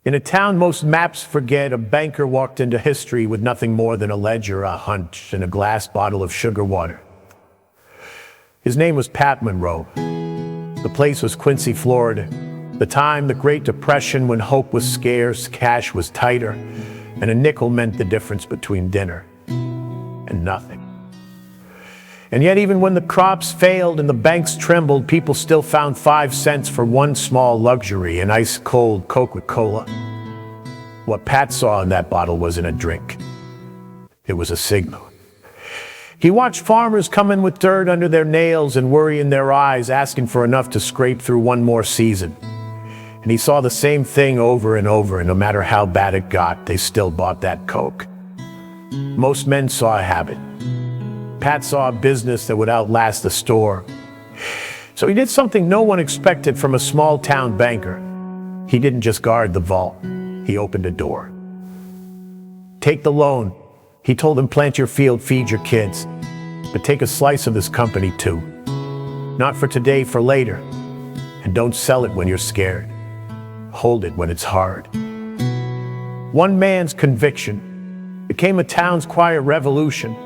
In a town most maps forget, a banker walked into history with nothing more than a ledger, a hunch, and a glass bottle of sugar water. His name was Pat Monroe. The place was Quincy, Florida. The time, the Great Depression, when hope was scarce, cash was tighter, and a nickel meant the difference between dinner and nothing. And yet, even when the crops failed and the banks trembled, people still found 5 cents for one small luxury, an ice-cold Coca-Cola. What Pat saw in that bottle wasn't a drink. It was a signal. He watched farmers come in with dirt under their nails and worry in their eyes, asking for enough to scrape through one more season. And he saw the same thing over and over, and no matter how bad it got, they still bought that Coke. Most men saw a habit. Pat saw a business that would outlast the store. So he did something no one expected from a small-town banker. He didn't just guard the vault. He opened a door. Take the loan. He told them, plant your field, feed your kids. But take a slice of this company too. Not for today, for later. And don't sell it when you're scared. Hold it when it's hard. One man's conviction became a town's quiet revolution.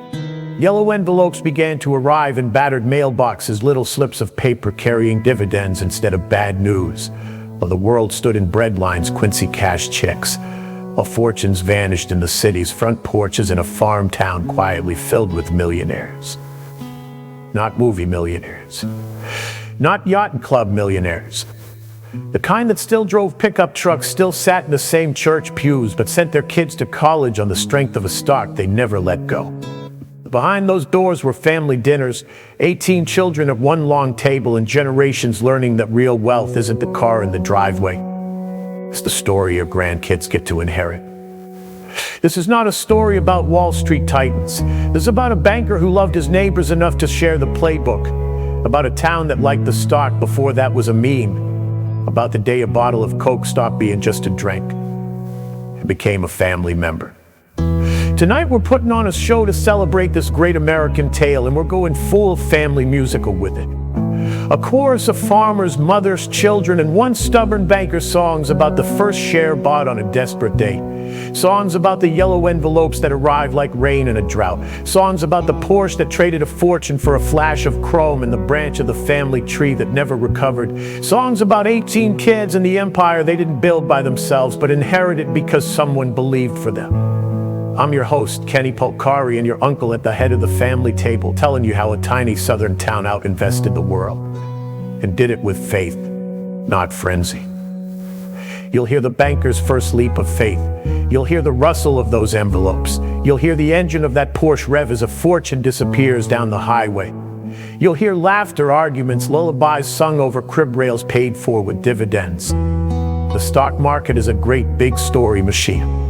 Yellow envelopes began to arrive in battered mailboxes, little slips of paper carrying dividends instead of bad news. While the world stood in breadlines, Quincy cashed checks. While fortunes vanished in the city's front porches in a farm town quietly filled with millionaires. Not movie millionaires. Not yacht club millionaires. The kind that still drove pickup trucks, still sat in the same church pews, but sent their kids to college on the strength of a stock they never let go. Behind those doors were family dinners, 18 children at one long table, and generations learning that real wealth isn't the car in the driveway. It's the story your grandkids get to inherit. This is not a story about Wall Street titans. This is about a banker who loved his neighbors enough to share the playbook. About a town that liked the stock before that was a meme. About the day a bottle of Coke stopped being just a drink and became a family member. Tonight we're putting on a show to celebrate this great American tale, and we're going full family musical with it. A chorus of farmers, mothers, children, and one stubborn banker's songs about the first share bought on a desperate day. Songs about the yellow envelopes that arrived like rain in a drought. Songs about the Porsche that traded a fortune for a flash of chrome and the branch of the family tree that never recovered. Songs about 18 kids and the empire they didn't build by themselves but inherited because someone believed for them. I'm your host, Kenny Polcari, and your uncle at the head of the family table, telling you how a tiny southern town out-invested the world and did it with faith, not frenzy. You'll hear the banker's first leap of faith. You'll hear the rustle of those envelopes. You'll hear the engine of that Porsche rev as a fortune disappears down the highway. You'll hear laughter, arguments, lullabies sung over crib rails paid for with dividends. The stock market is a great big story machine.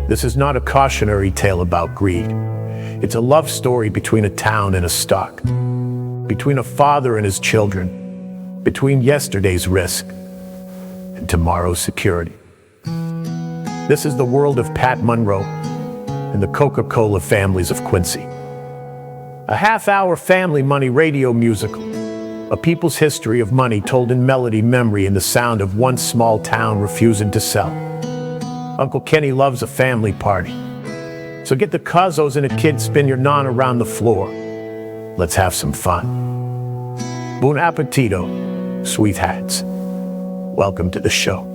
This is not a cautionary tale about greed. It's a love story between a town and a stock, between a father and his children, between yesterday's risk and tomorrow's security. This is the world of Pat Monroe and the Coca-Cola families of Quincy. A half-hour family money radio musical, a people's history of money told in melody, memory, and the sound of one small town refusing to sell. Uncle Kenny loves a family party. So get the cozzos and a kid, spin your non around the floor. Let's have some fun. Buon appetito, sweethearts. Welcome to the show.